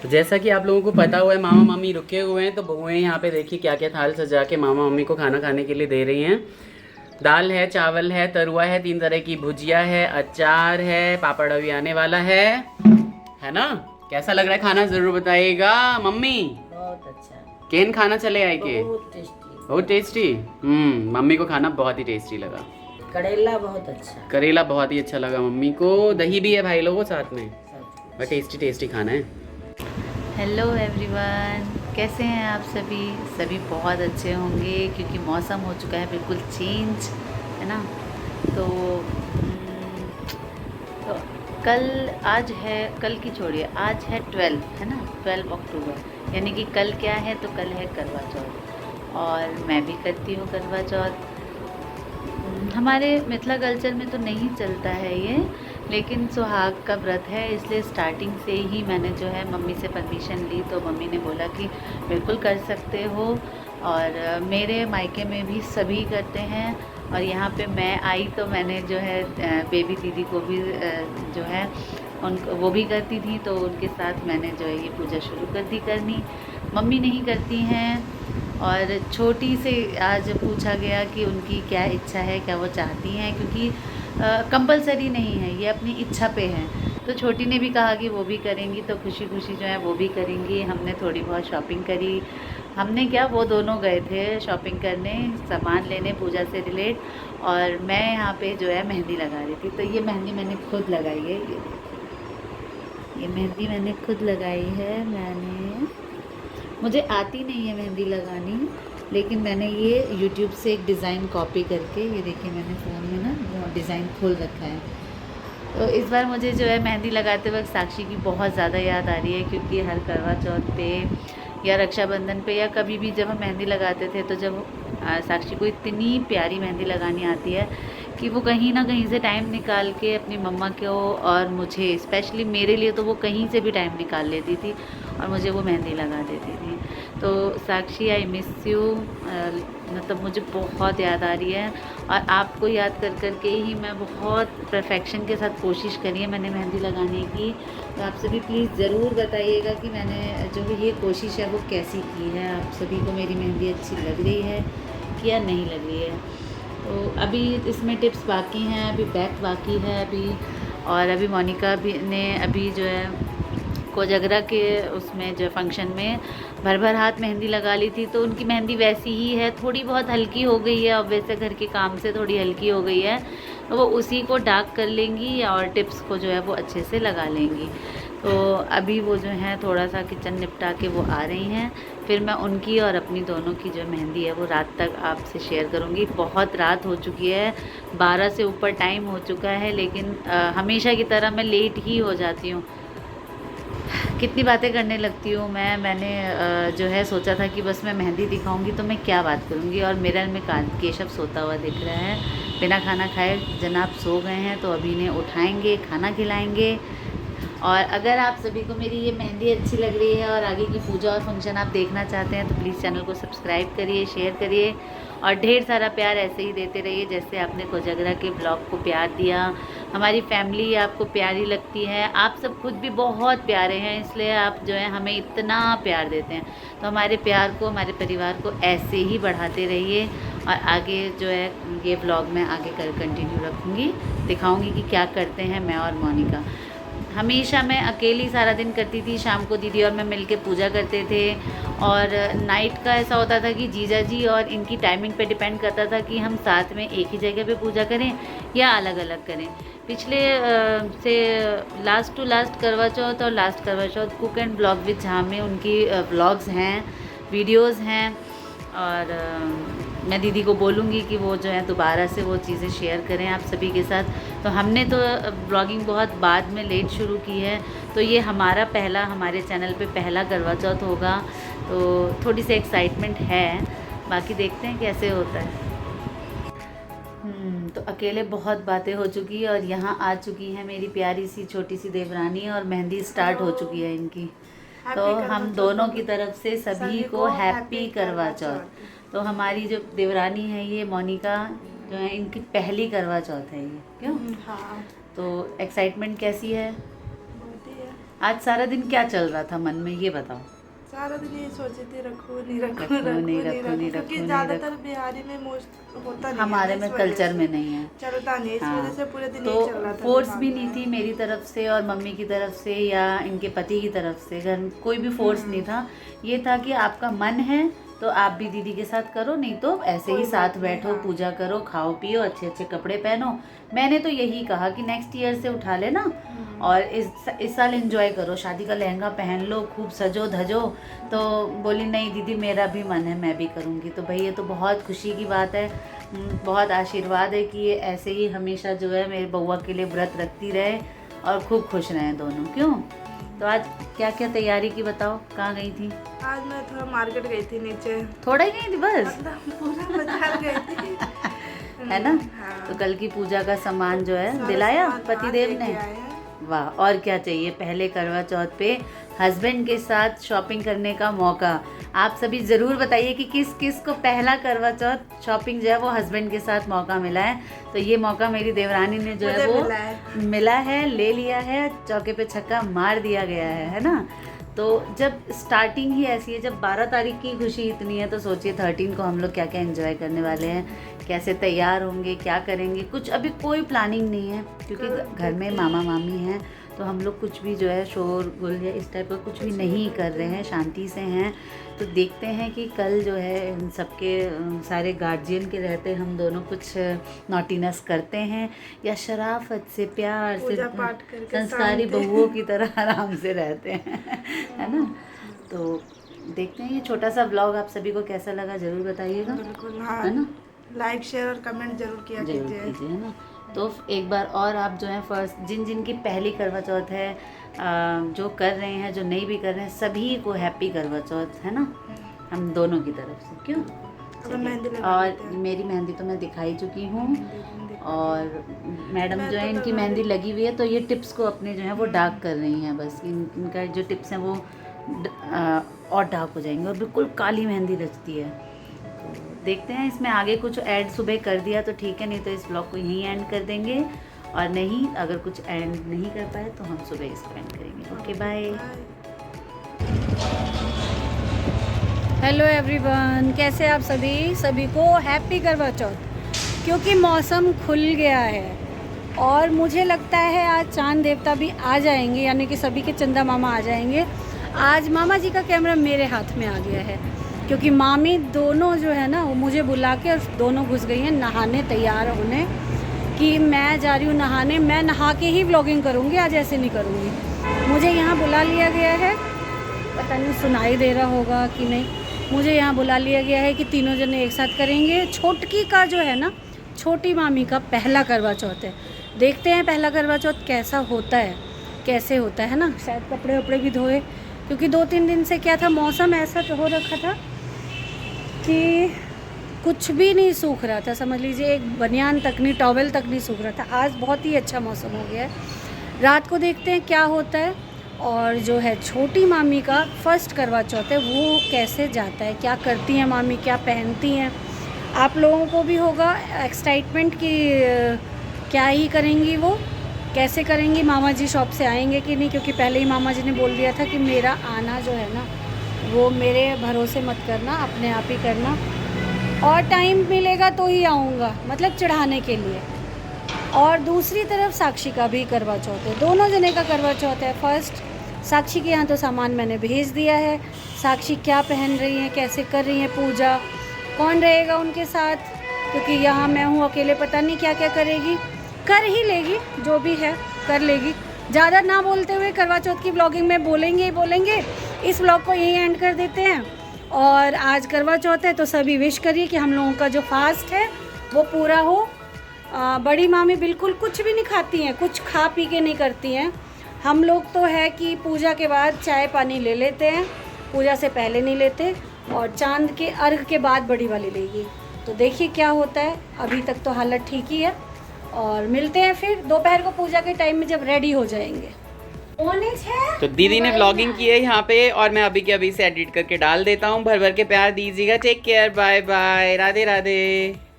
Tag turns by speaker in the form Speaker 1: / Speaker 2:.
Speaker 1: तो जैसा कि आप लोगों को पता हुआ है, मामा मामी रुके हुए हैं, तो बहुएं यहाँ पे देखिए क्या क्या थाल सजा के मामा मम्मी को खाना खाने के लिए दे रही हैं। दाल है, चावल है, तरुआ है, 3 तरह की भुजिया है, अचार है, पापड़ अभी आने वाला है ना। कैसा लग रहा है खाना, जरूर बताइएगा मम्मी।
Speaker 2: बहुत अच्छा,
Speaker 1: केन खाना चले आए के
Speaker 2: बहुत टेस्टी,
Speaker 1: बहुत टेस्टी। मम्मी को खाना बहुत ही टेस्टी लगा।
Speaker 2: करेला बहुत अच्छा,
Speaker 1: करेला बहुत ही अच्छा लगा मम्मी को। दही भी है भाई लोगों साथ में,
Speaker 2: सब
Speaker 1: और टेस्टी टेस्टी खाना है।
Speaker 3: हेलो एवरीवन, कैसे हैं आप सभी? सभी बहुत अच्छे होंगे क्योंकि मौसम हो चुका है बिल्कुल चेंज, है ना। तो तो आज है, कल की छोड़िए, आज है 12, है ना, 12 अक्टूबर, यानी कि कल क्या है, तो कल है करवा चौथ। और मैं भी करती हूँ करवा चौथ। हमारे मिथिला कल्चर में तो नहीं चलता है ये, लेकिन सुहाग का व्रत है, इसलिए स्टार्टिंग से ही मैंने जो है मम्मी से परमिशन ली, तो मम्मी ने बोला कि बिल्कुल कर सकते हो। और मेरे मायके में भी सभी करते हैं, और यहाँ पे मैं आई तो मैंने जो है बेबी दीदी को भी जो है उनको, वो भी करती थी, तो उनके साथ मैंने जो है ये पूजा शुरू कर दी करनी। मम्मी नहीं करती हैं, और छोटी से आज पूछा गया कि उनकी क्या इच्छा है, क्या वो चाहती हैं, क्योंकि कंपलसरी नहीं है, ये अपनी इच्छा पे है। तो छोटी ने भी कहा कि वो भी करेंगी, तो खुशी खुशी जो है वो भी करेंगी। हमने थोड़ी बहुत शॉपिंग करी। हमने क्या, वो दोनों गए थे शॉपिंग करने, सामान लेने पूजा से रिलेट, और मैं यहाँ पे जो है मेहंदी लगा रही थी। तो ये मेहंदी मैंने खुद लगाई है, ये मेहंदी मैंने खुद लगाई है। मुझे आती नहीं है मेहंदी लगानी, लेकिन मैंने ये YouTube से एक डिज़ाइन कॉपी करके, ये देखिए मैंने फ़ोन में ना डिज़ाइन खोल रखा है। तो इस बार मुझे जो है मेहंदी लगाते वक्त साक्षी की बहुत ज़्यादा याद आ रही है, क्योंकि हर करवा चौथ पे या रक्षाबंधन पे या कभी भी जब हम मेहंदी लगाते थे, तो जब साक्षी को इतनी प्यारी मेहंदी लगानी आती है कि वो कहीं ना कहीं से टाइम निकाल के अपनी मम्मा को और मुझे, स्पेशली मेरे लिए तो वो कहीं से भी टाइम निकाल लेती थी और मुझे वो मेहंदी लगा देती थी। तो साक्षी, आई मिस यू, मतलब मुझे बहुत याद आ रही है, और आपको याद कर कर के ही मैं बहुत परफेक्शन के साथ कोशिश करी है मैंने मेहंदी लगाने की। तो आप सभी प्लीज़ ज़रूर बताइएगा कि मैंने जो भी ये कोशिश है वो कैसी की है, आप सभी को मेरी मेहंदी अच्छी लग रही है कि या नहीं लग रही है। तो अभी इसमें टिप्स बाकी हैं, अभी बैक बाकी है अभी, और अभी मोनिका भी ने अभी जो है कोजगरा के उसमें जो फंक्शन में भर भर हाथ मेहंदी लगा ली थी, तो उनकी मेहंदी वैसी ही है, थोड़ी बहुत हल्की हो गई है, अब वैसे घर के काम से थोड़ी हल्की हो गई है, तो वो उसी को डार्क कर लेंगी और टिप्स को जो है वो अच्छे से लगा लेंगी। तो अभी वो जो है थोड़ा सा किचन निपटा के वो आ रही हैं, फिर मैं उनकी और अपनी दोनों की जो मेहंदी है वो रात तक आपसे शेयर करूँगी। बहुत रात हो चुकी है, 12 से ऊपर टाइम हो चुका है, लेकिन हमेशा की तरह मैं लेट ही हो जाती हूँ। कितनी बातें करने लगती हूँ मैंने जो है सोचा था कि बस मैं मेहंदी दिखाऊंगी तो मैं क्या बात करूँगी, और मिरर में केशव सोता हुआ दिख रहा है, बिना खाना खाए जनाब सो गए हैं, तो अभी इन्हें उठाएंगे, खाना खिलाएंगे। और अगर आप सभी को मेरी ये मेहंदी अच्छी लग रही है और आगे की पूजा और फंक्शन आप देखना चाहते हैं, तो प्लीज़ चैनल को सब्सक्राइब करिए, शेयर करिए, और ढेर सारा प्यार ऐसे ही देते रहिए जैसे आपने कोजगरा के ब्लॉग को प्यार दिया। हमारी फैमिली आपको प्यारी लगती है, आप सब खुद भी बहुत प्यारे हैं, इसलिए आप जो है हमें इतना प्यार देते हैं। तो हमारे प्यार को, हमारे परिवार को ऐसे ही बढ़ाते रहिए, और आगे जो है ये ब्लॉग मैं आगे कंटिन्यू रखूँगी, दिखाऊँगी कि क्या करते हैं मैं और मोनिका। हमेशा मैं अकेली सारा दिन करती थी, शाम को दीदी और मैं मिलके पूजा करते थे, और नाइट का ऐसा होता था कि जीजा जी और इनकी टाइमिंग पे डिपेंड करता था कि हम साथ में एक ही जगह पे पूजा करें या अलग अलग करें। पिछले से लास्ट टू लास्ट करवा चौथ और लास्ट करवा चौथ कुक एंड ब्लॉग विद जहाँ में उनकी ब्लॉग्स हैं, वीडियोस हैं, और मैं दीदी को बोलूँगी कि वो जो है दोबारा से वो चीज़ें शेयर करें आप सभी के साथ। तो हमने तो ब्लॉगिंग बहुत बाद में लेट शुरू की है, तो ये हमारा पहला, हमारे चैनल पे पहला करवा चौथ होगा, तो थोड़ी सी एक्साइटमेंट है, बाकी देखते हैं कैसे होता है। तो अकेले बहुत बातें हो चुकी है, और यहाँ आ चुकी है मेरी प्यारी सी छोटी सी देवरानी, और मेहंदी स्टार्ट हो चुकी है इनकी। तो हम दोनों की तरफ से सभी को हैप्पी करवा चौथ। तो हमारी जो देवरानी है ये मोनिका जो है, इनकी पहली करवा चौथ है ये, क्यों?
Speaker 4: हाँ,
Speaker 3: तो एक्साइटमेंट कैसी है? आज सारा दिन क्या चल रहा था मन में, ये बताओ।
Speaker 4: सारा दिन ये सोचे थे रखो नहीं रखो,
Speaker 3: रखो,
Speaker 4: रखो
Speaker 3: नहीं
Speaker 4: नहीं
Speaker 3: रखो, नहीं
Speaker 4: रखो,
Speaker 3: रखो,
Speaker 4: क्योंकि
Speaker 3: नहीं
Speaker 4: ज्यादातर
Speaker 3: रखो।
Speaker 4: बिहारी में मोस्ट होता नहीं है
Speaker 3: हमारे
Speaker 4: ना,
Speaker 3: में
Speaker 4: इस वजह
Speaker 3: कल्चर
Speaker 4: से
Speaker 3: में नहीं है।
Speaker 4: चलता नहीं, इस
Speaker 3: हाँ,
Speaker 4: वजह से पूरे दिन
Speaker 3: तो
Speaker 4: यही चल रहा था।
Speaker 3: फोर्स
Speaker 4: दिमाग
Speaker 3: भी
Speaker 4: में।
Speaker 3: नहीं थी मेरी तरफ से और मम्मी की तरफ से या इनके पति की तरफ से, घर में कोई भी फोर्स नहीं था। ये था कि आपका मन है तो आप भी दीदी के साथ करो, नहीं तो ऐसे ही
Speaker 4: कोई
Speaker 3: साथ
Speaker 4: बात नहीं,
Speaker 3: बैठो,
Speaker 4: हाँ।
Speaker 3: पूजा करो, खाओ पियो, अच्छे अच्छे कपड़े पहनो। मैंने तो यही कहा कि नेक्स्ट ईयर से उठा लेना और इस साल एंजॉय करो, शादी का लहंगा पहन लो, खूब सजो धजो। तो बोली नहीं दीदी मेरा भी मन है, मैं भी करूँगी। तो भाई ये तो बहुत खुशी की बात है, बहुत आशीर्वाद है कि ये ऐसे ही हमेशा जो है मेरे बउआ के लिए व्रत रखती रहे और खूब खुश रहें दोनों। क्यों? तो आज क्या क्या तैयारी की बताओ, कहाँ गई थी?
Speaker 4: आज मैं थोड़ा मार्केट गई थी नीचे,
Speaker 3: थोड़ा ही गई थी बस,
Speaker 4: मतलब पूरा बाजार गई थी।
Speaker 3: है ना?
Speaker 4: हाँ।
Speaker 3: तो कल की पूजा का सामान जो है
Speaker 4: सारा
Speaker 3: दिलाया
Speaker 4: सामान
Speaker 3: पतिदेव
Speaker 4: लेके
Speaker 3: ने।
Speaker 4: आए हैं।
Speaker 3: वाह, और क्या चाहिए? पहले करवा चौथ पे हस्बैंड के साथ शॉपिंग करने का मौका। आप सभी ज़रूर बताइए कि किस किस को पहला करवा चौथ शॉपिंग जो है वो हस्बैंड के साथ मौका मिला है। तो ये मौका मेरी देवरानी ने जो है
Speaker 4: मुझे
Speaker 3: वो मिला है, ले लिया है, चौके पे छक्का मार दिया गया है ना? तो जब स्टार्टिंग ही ऐसी है, जब 12 तारीख की खुशी इतनी है, तो सोचिए 13 को हम लोग क्या क्या एंजॉय करने वाले हैं, कैसे तैयार होंगे, क्या करेंगे। कुछ अभी कोई प्लानिंग नहीं है क्योंकि घर में मामा मामी हैं, तो हम लोग कुछ भी जो है शोर गुल या इस टाइप का कुछ भी नहीं कर रहे हैं, शांति से हैं। तो देखते हैं कि कल जो है इन सबके सारे गार्जियन के रहते हम दोनों कुछ नॉटीनेस करते हैं या शराफत से प्यार से
Speaker 4: पूजा पाठ करके
Speaker 3: संस्कारी
Speaker 4: शांति।
Speaker 3: बहुओं की तरह आराम से रहते हैं, है ना? तो देखते हैं ये छोटा सा ब्लॉग आप सभी को कैसा लगा ज़रूर बताइएगा,
Speaker 4: बिल्कुल हाँ,
Speaker 3: है ना?
Speaker 4: लाइक शेयर और कमेंट जरूर किया
Speaker 3: जरूर
Speaker 4: कीजिए।
Speaker 3: कीजिए, है ना? तो एक बार और आप जो है फर्स्ट जिन की पहली करवा चौथ है, जो कर रहे हैं, जो नहीं भी कर रहे हैं, सभी को हैप्पी करवा चौथ, है ना? हम दोनों की तरफ से। क्यों?
Speaker 4: अब मेहंदी लगा
Speaker 3: और
Speaker 4: लेते हैं।
Speaker 3: मेरी मेहंदी तो मैं दिखाई चुकी हूँ और मैडम
Speaker 4: मैं
Speaker 3: जो है
Speaker 4: तो
Speaker 3: इनकी
Speaker 4: लगा
Speaker 3: मेहंदी
Speaker 4: ली।
Speaker 3: लगी हुई है, तो ये टिप्स को अपने जो है वो डार्क कर रही हैं। बस इनका जो टिप्स हैं वो और डार्क हो जाएंगे और बिल्कुल काली मेहंदी रचती है। तो देखते हैं, इसमें आगे कुछ ऐड सुबह कर दिया तो ठीक है, नहीं तो इस ब्लॉग को यहीं एंड कर देंगे, और नहीं अगर कुछ एंड नहीं कर पाए तो हम सुबह इसको एंड करेंगे। Okay bye.
Speaker 5: हेलो एवरीवन, कैसे आप सभी को हैप्पी करवा चौथ। क्योंकि मौसम खुल गया है और मुझे लगता है आज चांद देवता भी आ जाएंगे, यानी कि सभी के चंदा मामा आ जाएंगे। आज मामा जी का कैमरा मेरे हाथ में आ गया है क्योंकि मामी दोनों जो है ना वो मुझे बुला के और दोनों घुस गई हैं नहाने, तैयार होने कि मैं जा रही हूँ नहाने, मैं नहा के ही व्लॉगिंग करूँगी, आज ऐसे नहीं करूँगी। मुझे यहाँ बुला लिया गया है, पता नहीं सुनाई दे रहा होगा कि नहीं, मुझे यहाँ बुला लिया गया है कि तीनों जने एक साथ करेंगे। छोटकी का जो है ना, छोटी मामी का पहला करवा चौथ है। देखते हैं पहला करवा चौथ कैसा होता है, कैसे होता है ना। शायद कपड़े वपड़े भी धोए क्योंकि 2-3 दिन से क्या था, मौसम ऐसा हो रखा था कि कुछ भी नहीं सूख रहा था, समझ लीजिए एक बनियान तक नहीं, टॉवेल तक नहीं सूख रहा था। आज बहुत ही अच्छा मौसम हो गया है। रात को देखते हैं क्या होता है। और जो है छोटी मामी का फर्स्ट करवा चौथ है, वो कैसे जाता है, क्या करती हैं मामी, क्या पहनती हैं। आप लोगों को भी होगा एक्साइटमेंट कि क्या ही करेंगी वो, कैसे करेंगी, मामा जी शॉप से आएंगे कि नहीं, क्योंकि पहले ही मामा जी ने बोल दिया था कि मेरा आना जो है ना वो मेरे भरोसे मत करना, अपने आप ही करना, और टाइम मिलेगा तो ही आऊँगा, मतलब चढ़ाने के लिए। और दूसरी तरफ साक्षी का भी करवा चौथ है, दोनों जने का करवा चौथ है। फर्स्ट साक्षी के यहाँ तो सामान मैंने भेज दिया है, साक्षी क्या पहन रही हैं, कैसे कर रही हैं पूजा, कौन रहेगा उनके साथ, क्योंकि यहाँ मैं हूँ अकेले, पता नहीं क्या क्या करेगी, कर ही लेगी, जो भी है कर लेगी। ज़्यादा ना बोलते हुए करवा चौथ की व्लॉगिंग में बोलेंगे ही बोलेंगे। इस व्लॉग को यहीं एंड कर देते हैं। और आज करवा चौथ है तो सभी विश करिए कि हम लोगों का जो फास्ट है वो पूरा हो। बड़ी मामी बिल्कुल कुछ भी नहीं खाती हैं, कुछ खा पी के नहीं करती हैं। हम लोग तो है कि पूजा के बाद चाय पानी ले लेते हैं, पूजा से पहले नहीं लेते, और चांद के अर्घ के बाद बड़ी वाली लेगी। तो देखिए क्या होता है, अभी तक तो हालत ठीक ही है। और मिलते हैं फिर दोपहर को पूजा के टाइम में जब रेडी हो जाएंगे।
Speaker 1: तो दीदी ने व्लॉगिंग की है यहाँ पे, और मैं अभी के अभी से एडिट करके डाल देता हूँ। भर भर के प्यार दीजिएगा। Take care, bye bye, Radhe Radhe.